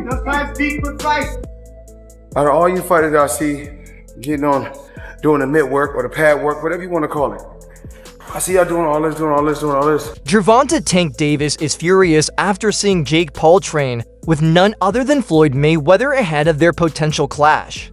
Just nice, deep, precise. Out of all you fighters that I see getting on, doing the mitt work or the pad work, whatever you want to call it, I see y'all doing all this. Gervonta "Tank" Davis is furious after seeing Jake Paul train with none other than Floyd Mayweather ahead of their potential clash.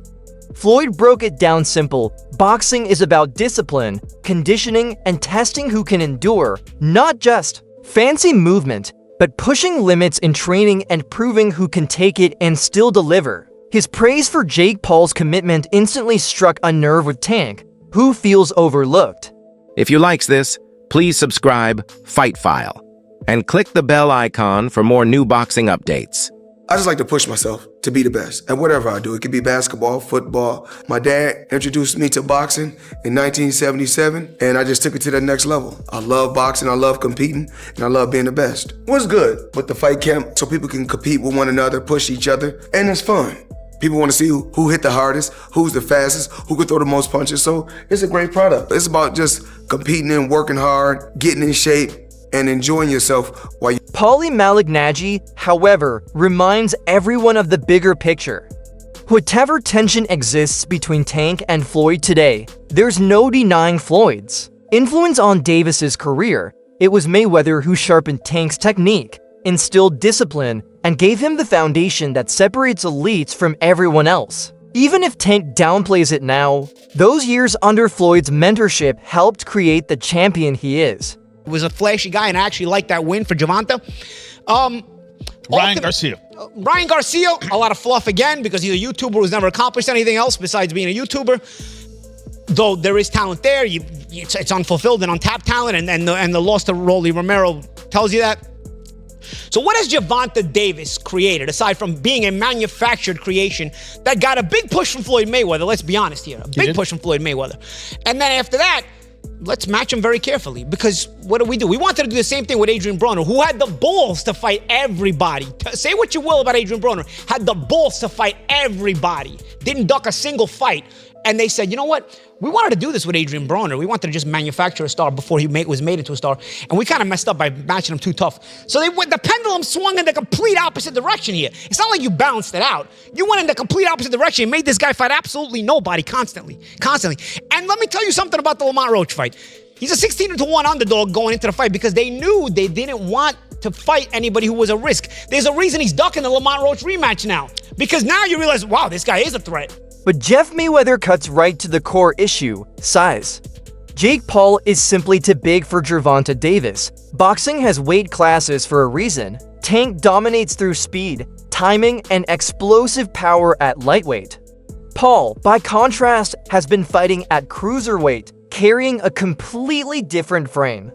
Floyd broke it down simple: boxing is about discipline, conditioning, and testing who can endure, not just fancy movement, but pushing limits in training and proving who can take it and still deliver. His praise for Jake Paul's commitment instantly struck a nerve with Tank, who feels overlooked. If you likes this, please subscribe, Fight File, and click the bell icon for more new boxing updates. I just like to push myself to be the best at whatever I do. It could be basketball, football. My dad introduced me to boxing in 1977, and I just took it to the next level. I love boxing, I love competing, and I love being the best. What's good with the fight camp so people can compete with one another, push each other, and it's fun. People want to see who hit the hardest, who's the fastest, who can throw the most punches. So it's a great product. It's about just competing and working hard, getting in shape, and enjoying yourself while you... Paulie Malignaggi, however, reminds everyone of the bigger picture. Whatever tension exists between Tank and Floyd today, there's no denying Floyd's influence on Davis's career. It was Mayweather who sharpened Tank's technique, instilled discipline, and gave him the foundation that separates elites from everyone else. Even if Tank downplays it now, those years under Floyd's mentorship helped create the champion he is. Was a flashy guy, and I actually liked that win for Gervonta. Ryan Garcia. Ryan Garcia, a lot of fluff again because he's a YouTuber who's never accomplished anything else besides being a YouTuber. Though there is talent there, it's unfulfilled and untapped talent, and the loss to Rolly Romero tells you that. So what has Gervonta Davis created, aside from being a manufactured creation that got a big push from Floyd Mayweather? Let's be honest here. A big push from Floyd Mayweather. And then after that, let's match him very carefully, because what do? We wanted to do the same thing with Adrian Broner, who had the balls to fight everybody. Say what you will about Adrian Broner, had the balls to fight everybody. Didn't duck a single fight. And they said, you know what? We wanted to do this with Adrian Broner. We wanted to just manufacture a star before he was made into a star. And we kind of messed up by matching him too tough. So the pendulum swung in the complete opposite direction here. It's not like you balanced it out. You went in the complete opposite direction and made this guy fight absolutely nobody constantly. And let me tell you something about the Lamont Roach fight. He's a 16-1 underdog going into the fight because they knew they didn't want to fight anybody who was a risk. There's a reason he's ducking the Lamont Roach rematch now. Because now you realize, wow, this guy is a threat. But Jeff Mayweather cuts right to the core issue: size. Jake Paul is simply too big for Gervonta Davis. Boxing has weight classes for a reason. Tank dominates through speed, timing, and explosive power at lightweight. Paul, by contrast, has been fighting at cruiserweight, carrying a completely different frame.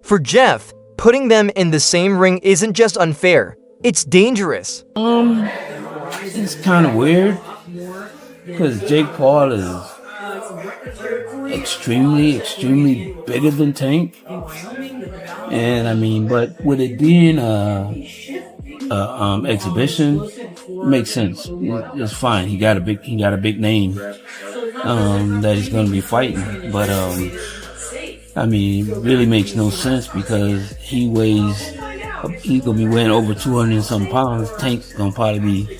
For Jeff, putting them in the same ring isn't just unfair, it's dangerous. It's kind of weird, because Jake Paul is extremely bigger than Tank. And I mean, but with it being exhibition, it makes sense. It's fine. He got a big name that he's going to be fighting. But I mean, it really makes no sense because he's going to be weighing over 200 and some pounds. Tank's going to probably be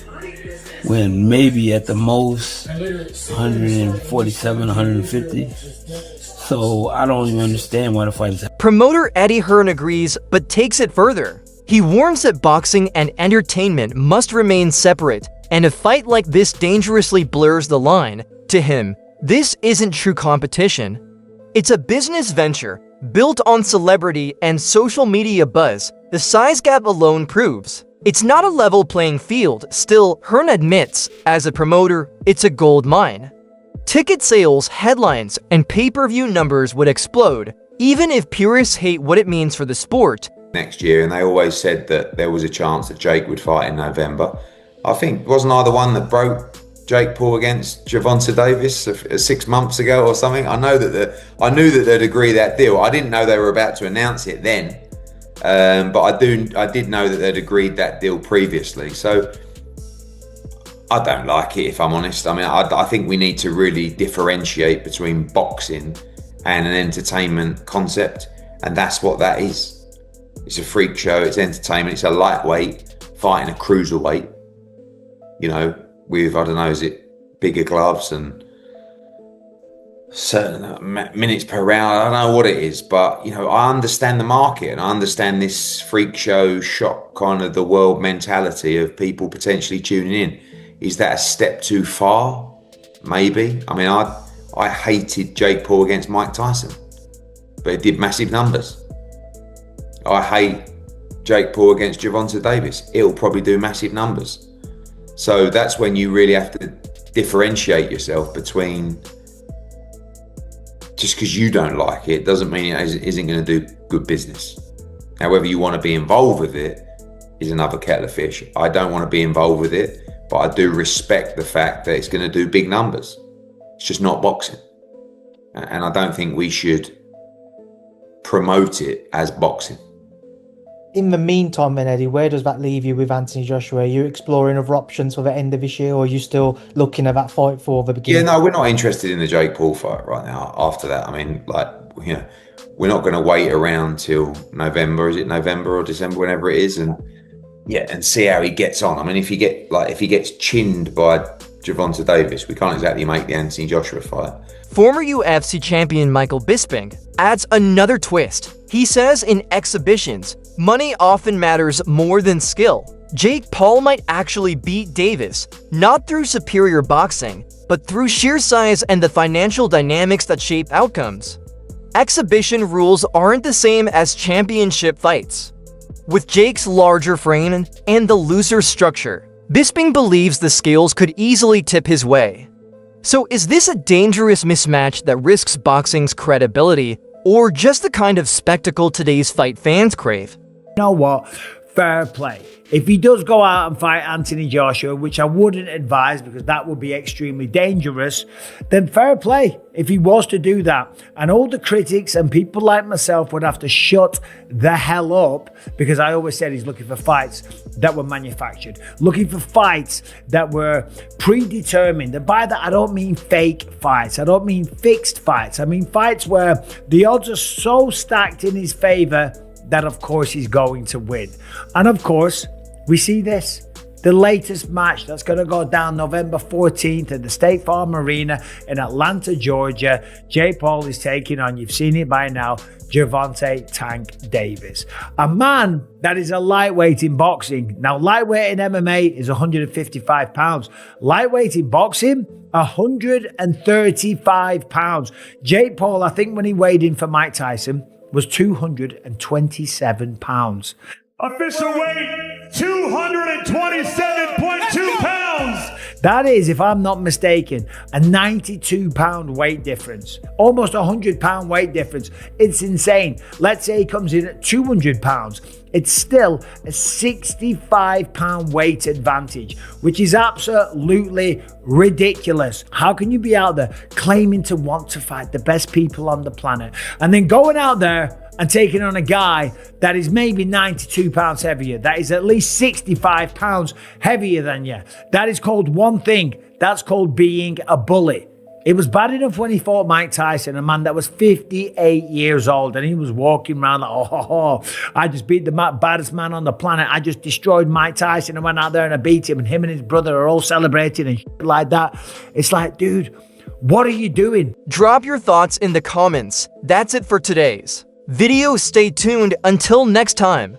weighing maybe at the most 147, 150. So I don't even understand why the fight is happening. Promoter Eddie Hearn agrees, but takes it further. He warns that boxing and entertainment must remain separate, and a fight like this dangerously blurs the line. To him, this isn't true competition. It's a business venture, built on celebrity and social media buzz. The size gap alone proves it's not a level playing field. Still, Hearn admits, as a promoter, it's a gold mine. Ticket sales, headlines, and pay-per-view numbers would explode, even if purists hate what it means for the sport. Next year, and they always said that there was a chance that Jake would fight in November. I think, wasn't I the one that broke Jake Paul against Gervonta Davis 6 months ago or something? I knew that they'd agree that deal. I didn't know they were about to announce it then, but I did know that they'd agreed that deal previously. So I don't like it, if I'm honest. I mean, I think we need to really differentiate between boxing and an entertainment concept, and that's what that is. It's a freak show. It's entertainment. It's a lightweight fighting a cruiserweight. You know, with, I don't know, is it bigger gloves and certain minutes per round? I don't know what it is, but, you know, I understand the market and I understand this freak show shock kind of the world mentality of people potentially tuning in. Is that a step too far? Maybe. I mean, I hated Jake Paul against Mike Tyson, but it did massive numbers. I hate Jake Paul against Gervonta Davis. It'll probably do massive numbers. So that's when you really have to differentiate yourself between, just because you don't like it doesn't mean it isn't going to do good business. Now, whether you want to be involved with it is another kettle of fish. I don't want to be involved with it, but I do respect the fact that it's going to do big numbers. It's just not boxing. And I don't think we should promote it as boxing. In the meantime, then, Eddie, where does that leave you with Anthony Joshua? Are you exploring other options for the end of this year, or are you still looking at that fight for the beginning? Yeah, no, we're not interested in the Jake Paul fight right now. After that, I mean, like, you know, we're not going to wait around till November. Is it November or December, whenever it is, and see how he gets on. I mean, if he gets chinned by Gervonta Davis, we can't exactly make the Anthony Joshua fight. Former UFC champion Michael Bisping adds another twist. He says in exhibitions, money often matters more than skill. Jake Paul might actually beat Davis, not through superior boxing, but through sheer size and the financial dynamics that shape outcomes. Exhibition rules aren't the same as championship fights. With Jake's larger frame and the looser structure, Bisping believes the scales could easily tip his way. So is this a dangerous mismatch that risks boxing's credibility, or just the kind of spectacle today's fight fans crave? You know what? Fair play. If he does go out and fight Anthony Joshua, which I wouldn't advise because that would be extremely dangerous, then fair play if he was to do that. And all the critics and people like myself would have to shut the hell up, because I always said he's looking for fights that were manufactured, looking for fights that were predetermined. And by that, I don't mean fake fights. I don't mean fixed fights. I mean fights where the odds are so stacked in his favor that of course he's going to win. And of course, we see this. The latest match that's going to go down November 14th at the State Farm Arena in Atlanta, Georgia. Jake Paul is taking on, you've seen it by now, Gervonta Tank Davis. A man that is a lightweight in boxing. Now, lightweight in MMA is 155 pounds. Lightweight in boxing, 135 pounds. Jake Paul, I think when he weighed in for Mike Tyson, was 227 pounds. Official weight, 227.2 pounds. That is, if I'm not mistaken, a 92-pound weight difference. Almost a 100-pound weight difference. It's insane. Let's say he comes in at 200 pounds. It's still a 65-pound weight advantage, which is absolutely ridiculous. How can you be out there claiming to want to fight the best people on the planet and then going out there and taking on a guy that is maybe 92 pounds heavier, that is at least 65 pounds heavier than you? That is called one thing. That's called being a bully. It was bad enough when he fought Mike Tyson, a man that was 58 years old, and he was walking around like, I just beat the baddest man on the planet. I just destroyed Mike Tyson and went out there and I beat him, and him and his brother are all celebrating and shit like that. It's like, dude, what are you doing? Drop your thoughts in the comments. That's it for today's video. Stay tuned until next time.